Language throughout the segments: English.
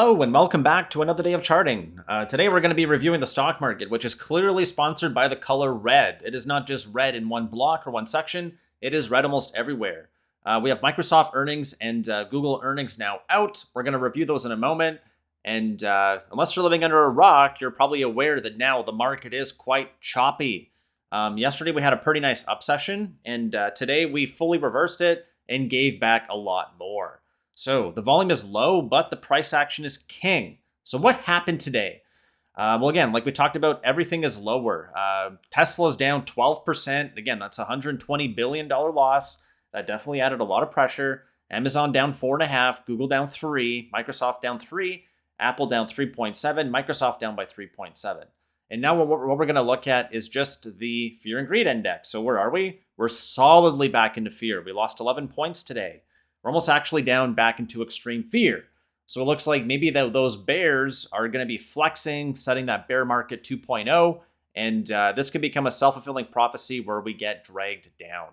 Hello and welcome back to another day of charting. Today we're going to be reviewing the stock market, which is clearly sponsored by the color red. It is not just red in one block or one section, it is red almost everywhere. We have Microsoft earnings and Google earnings now out. We're going to review those in a moment. And unless you're living under a rock, you're probably aware that now the market is quite choppy. Yesterday we had a pretty nice up session, and today we fully reversed it and gave back a lot more. So the volume is low, but the price action is king. So what happened today? Well, again, like we talked about, everything is lower. Tesla's down 12%. Again, that's a $120 billion loss. That definitely added a lot of pressure. Amazon down 4.5%, Google down 3%, Microsoft down 3%, Apple down 3.7%, Microsoft down by 3.7%. And now what we're going to look at is just the fear and greed index. So where are we? We're solidly back into fear. We lost 11 points today. We're almost actually down back into extreme fear. So it looks like maybe those bears are going to be flexing, setting that bear market 2.0, and this could become a self-fulfilling prophecy where we get dragged down.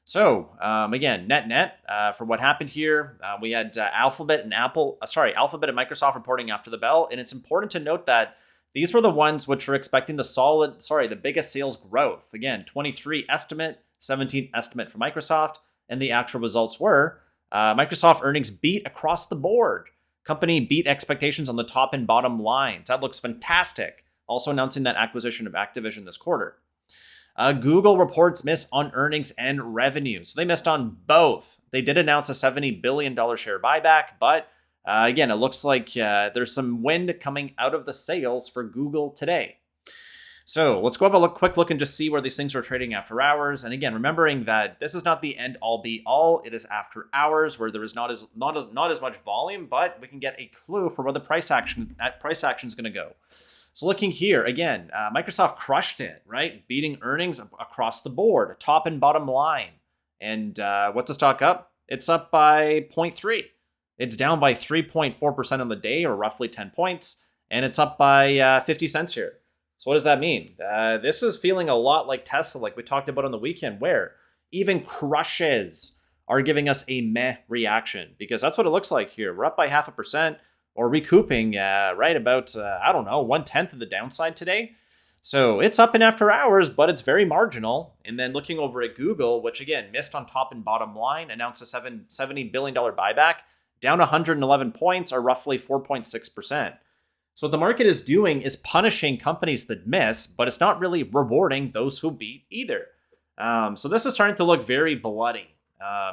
So again, net for what happened here, we had Alphabet and Alphabet and Microsoft reporting after the bell, and it's important to note that these were the ones which were expecting the biggest sales growth. Again, 23 estimate, 17 estimate for Microsoft, and the actual results were Microsoft earnings beat across the board. Company beat expectations on the top and bottom lines. That looks fantastic. Also announcing that acquisition of Activision this quarter. Google reports miss on earnings and revenue. So they missed on both. They did announce a $70 billion share buyback, but again, it looks like there's some wind coming out of the sails for Google today. So let's go have a quick look and just see where these things are trading after hours. And again, remembering that this is not the end all be all. It is after hours where there is not as much volume, but we can get a clue for where the price action is going to go. So looking here again, Microsoft crushed it, right? Beating earnings across the board, top and bottom line. And what's the stock up? It's up by 0.3. It's down by 3.4% on the day, or roughly 10 points, and it's up by 50 cents here. So what does that mean? This is feeling a lot like Tesla, like we talked about on the weekend, where even crushes are giving us a meh reaction, because that's what it looks like here. We're up by 0.5%, or recouping right about, 1/10 of the downside today. So it's up in after hours, but it's very marginal. And then looking over at Google, which again, missed on top and bottom line, announced a $70 billion buyback, down 111 points, or roughly 4.6%. So what the market is doing is punishing companies that miss, but it's not really rewarding those who beat either. So this is starting to look very bloody.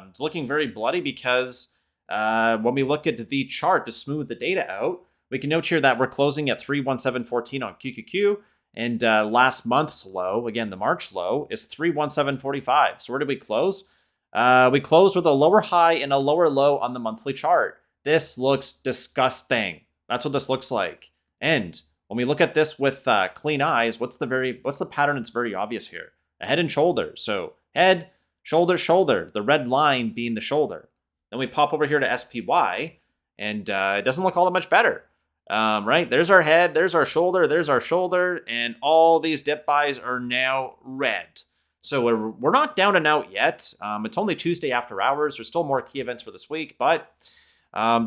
It's looking very bloody because when we look at the chart to smooth the data out, we can note here that we're closing at 317.14 on QQQ, and last month's low, again the March low, is 317.45. So where did we close? We closed with a lower high and a lower low on the monthly chart. This looks disgusting. That's what this looks like. And when we look at this with clean eyes, what's the pattern that's very obvious here? A head and shoulder. So head, shoulder, shoulder, the red line being the shoulder. Then we pop over here to SPY, and it doesn't look all that much better. Right? There's our head, there's our shoulder, and all these dip buys are now red. So we're not down and out yet. It's only Tuesday after hours. There's still more key events for this week, but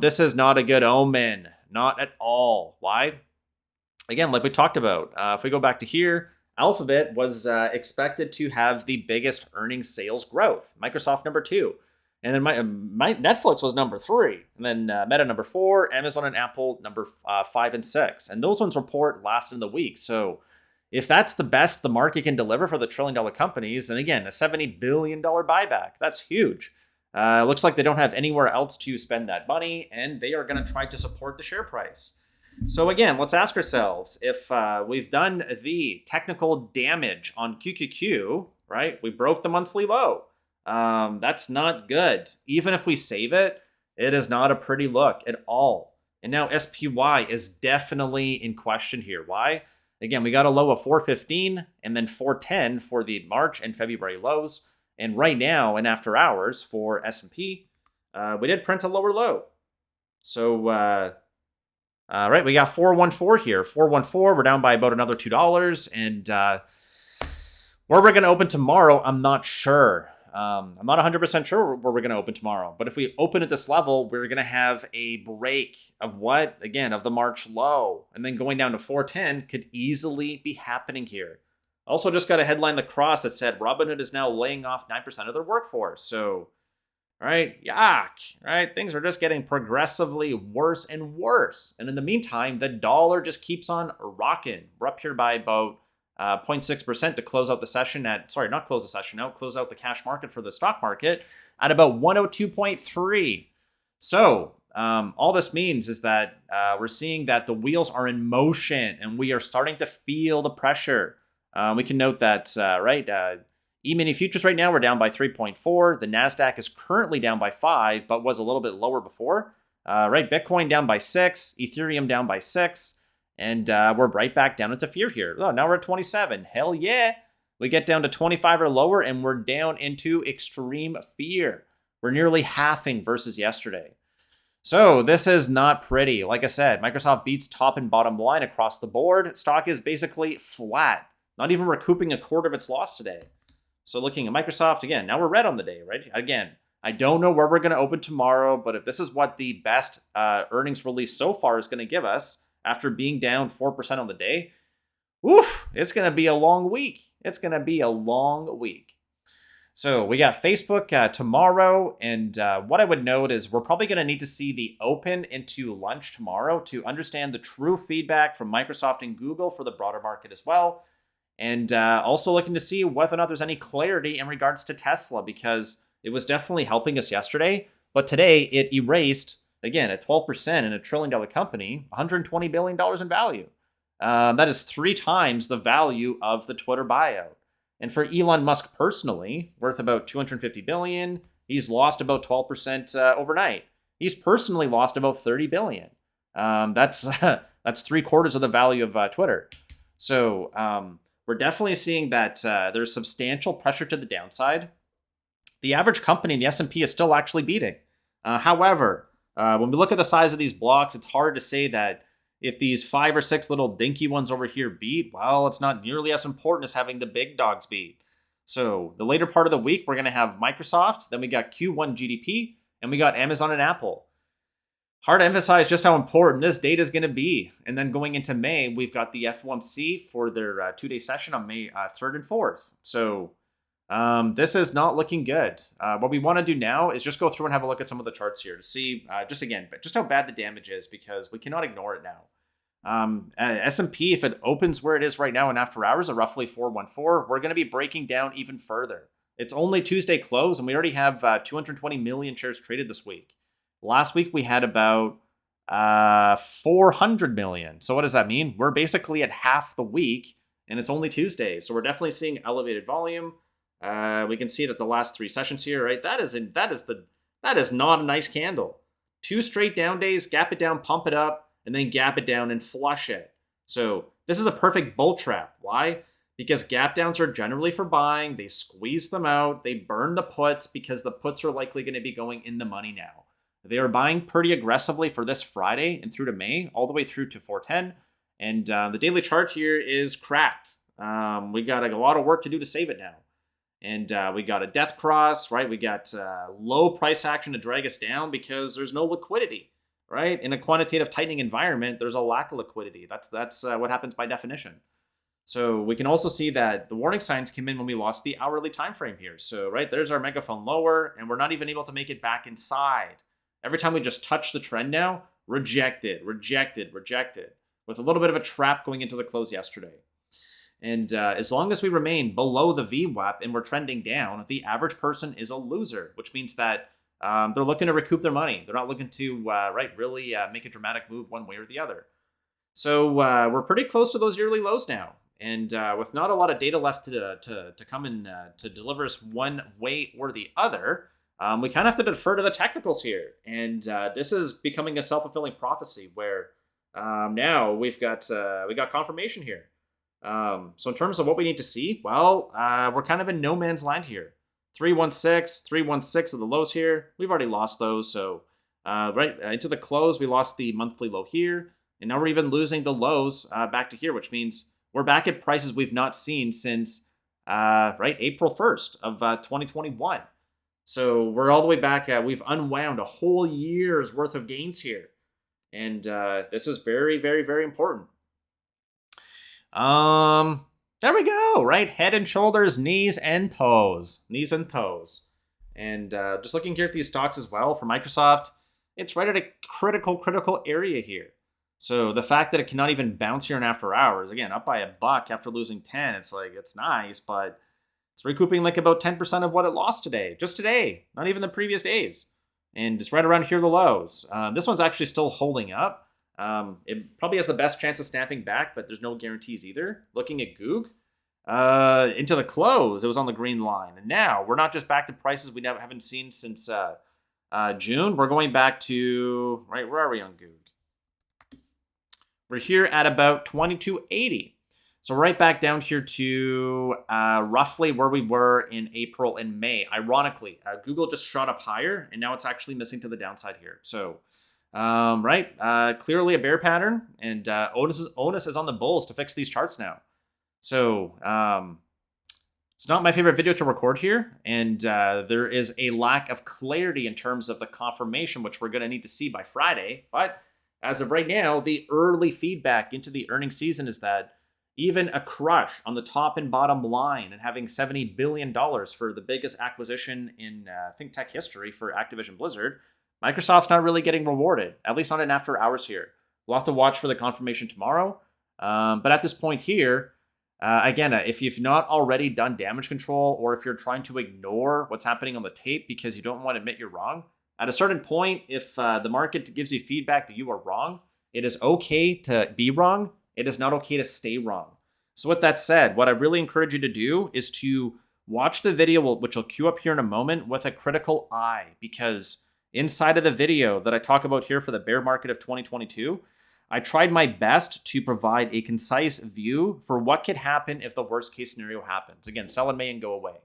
this is not a good omen. Not at all. Why? Again, like we talked about, if we go back to here, Alphabet was expected to have the biggest earnings sales growth. Microsoft number 2. And then my Netflix was number 3. And then Meta number 4, Amazon and Apple number 5 and 6. And those ones report last in the week. So if that's the best the market can deliver for the trillion-dollar companies, and again, a $70 billion buyback, that's huge. Looks like they don't have anywhere else to spend that money, and they are going to try to support the share price. So again, let's ask ourselves if we've done the technical damage on QQQ, right? We broke the monthly low. That's not good. Even if we save it, it is not a pretty look at all. And now SPY is definitely in question here. Why? Again, we got a low of 415 and then 410 for the March and February lows. And right now, in after hours for S&P, we did print a lower low. So, right, we got 414 here. 414, we're down by about another $2. And where we're going to open tomorrow, I'm not sure. I'm not 100% sure where we're going to open tomorrow, but if we open at this level, we're going to have a break of what? Again, of the March low, and then going down to 410 could easily be happening here. Also just got a headline the cross that said Robinhood is now laying off 9% of their workforce. So, right, yuck, right? Things are just getting progressively worse and worse. And in the meantime, the dollar just keeps on rocking. We're up here by about 0.6% to close out the session at, sorry, not close the session out, close out the cash market for the stock market at about 102.3. So all this means is that we're seeing that the wheels are in motion and we are starting to feel the pressure. We can note that, E-mini futures right now, we're down by 3.4. The NASDAQ is currently down by 5, but was a little bit lower before. Bitcoin down by 6, Ethereum down by 6, and we're right back down into fear here. Oh, now we're at 27. Hell yeah. We get down to 25 or lower, and we're down into extreme fear. We're nearly halving versus yesterday. So this is not pretty. Like I said, Microsoft beats top and bottom line across the board. Stock is basically flat, not even recouping a quarter of its loss today. So looking at Microsoft, again, now we're red on the day, right? Again, I don't know where we're going to open tomorrow, but if this is what the best earnings release so far is going to give us after being down 4% on the day, oof, it's going to be a long week. It's going to be a long week. So we got Facebook tomorrow, and what I would note is we're probably going to need to see the open into lunch tomorrow to understand the true feedback from Microsoft and Google for the broader market as well. And also looking to see whether or not there's any clarity in regards to Tesla, because it was definitely helping us yesterday. But today it erased, again, at 12% in a $1 trillion company, $120 billion in value. That is 3 times the value of the Twitter buyout. And for Elon Musk personally, worth about $250 billion, he's lost about 12% overnight. He's personally lost about $30 billion. That's 3/4 of the value of Twitter. So we're definitely seeing that there's substantial pressure to the downside. The average company in the S&P is still actually beating. However, when we look at the size of these blocks, it's hard to say that if these 5 or 6 little dinky ones over here beat, well, it's not nearly as important as having the big dogs beat. So the later part of the week, we're going to have Microsoft, then we got Q1 GDP, and we got Amazon and Apple. Hard to emphasize just how important this data is going to be. And then going into May, we've got the FOMC for their 2-day session on May 3rd and 4th. So this is not looking good. What we want to do now is just go through and have a look at some of the charts here to see, just how bad the damage is, because we cannot ignore it now. S&P, if it opens where it is right now in after hours at roughly 414, we're going to be breaking down even further. It's only Tuesday close, and we already have 220 million shares traded this week. Last week, we had about 400 million. So what does that mean? We're basically at half the week, and it's only Tuesday. So we're definitely seeing elevated volume. We can see it at the last 3 sessions here, right? That is not a nice candle. 2 straight down days, gap it down, pump it up, and then gap it down and flush it. So this is a perfect bull trap. Why? Because gap downs are generally for buying. They squeeze them out. They burn the puts because the puts are likely going to be going in the money now. They are buying pretty aggressively for this Friday and through to May, all the way through to 410. And the daily chart here is cracked. We got a lot of work to do to save it now. And we got a death cross, right? We got low price action to drag us down because there's no liquidity, right? In a quantitative tightening environment, there's a lack of liquidity. That's what happens by definition. So we can also see that the warning signs came in when we lost the hourly time frame here. So, right, there's our megaphone lower, and we're not even able to make it back inside. Every time we just touch the trend now, rejected, rejected, rejected, with a little bit of a trap going into the close yesterday. And as long as we remain below the VWAP and we're trending down, the average person is a loser, which means that they're looking to recoup their money. They're not looking to really make a dramatic move one way or the other. So we're pretty close to those yearly lows now. And with not a lot of data left to come in to deliver us one way or the other, we kind of have to defer to the technicals here. And this is becoming a self-fulfilling prophecy where now we got confirmation here. So in terms of what we need to see, well, we're kind of in no man's land here. 316 are the lows here. We've already lost those. So into the close, we lost the monthly low here. And now we're even losing the lows back to here, which means we're back at prices we've not seen since right, April 1st of 2021. So we're all the way back. We've unwound a whole year's worth of gains here. And this is very, very, very important. There we go, right? Head and shoulders, knees and toes. Knees and toes. And just looking here at these stocks as well for Microsoft, it's right at a critical area here. So the fact that it cannot even bounce here in after hours, again, up by $1 after losing 10, it's like, it's nice, but it's recouping like about 10% of what it lost today. Just today, not even the previous days. And it's right around here, the lows. This one's actually still holding up. It probably has the best chance of snapping back, but there's no guarantees either. Looking at GOOG, into the close, it was on the green line. And now we're not just back to prices we haven't seen since June. We're going back to, right, where are we on GOOG? We're here at about 2280. So right back down here to roughly where we were in April and May. Ironically, Google just shot up higher, and now it's actually missing to the downside here. So, clearly a bear pattern, and onus is on the bulls to fix these charts now. So it's not my favorite video to record here, and there is a lack of clarity in terms of the confirmation, which we're going to need to see by Friday. But as of right now, the early feedback into the earnings season is that even a crush on the top and bottom line and having $70 billion for the biggest acquisition in, I think, tech history for Activision Blizzard, Microsoft's not really getting rewarded, at least not in after hours here. We'll have to watch for the confirmation tomorrow. But at this point here, again, if you've not already done damage control, or if you're trying to ignore what's happening on the tape because you don't want to admit you're wrong, at a certain point, if the market gives you feedback that you are wrong, it is okay to be wrong. It is not okay to stay wrong. So with that said, what I really encourage you to do is to watch the video, which will queue up here in a moment, with a critical eye, because inside of the video that I talk about here for the bear market of 2022, I tried my best to provide a concise view for what could happen if the worst case scenario happens. Again, sell in May and go away.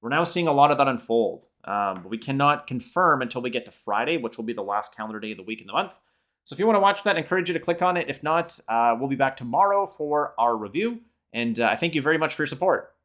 We're now seeing a lot of that unfold. But we cannot confirm until we get to Friday, which will be the last calendar day of the week and the month. So if you want to watch that, I encourage you to click on it. If not, we'll be back tomorrow for our review. And I thank you very much for your support.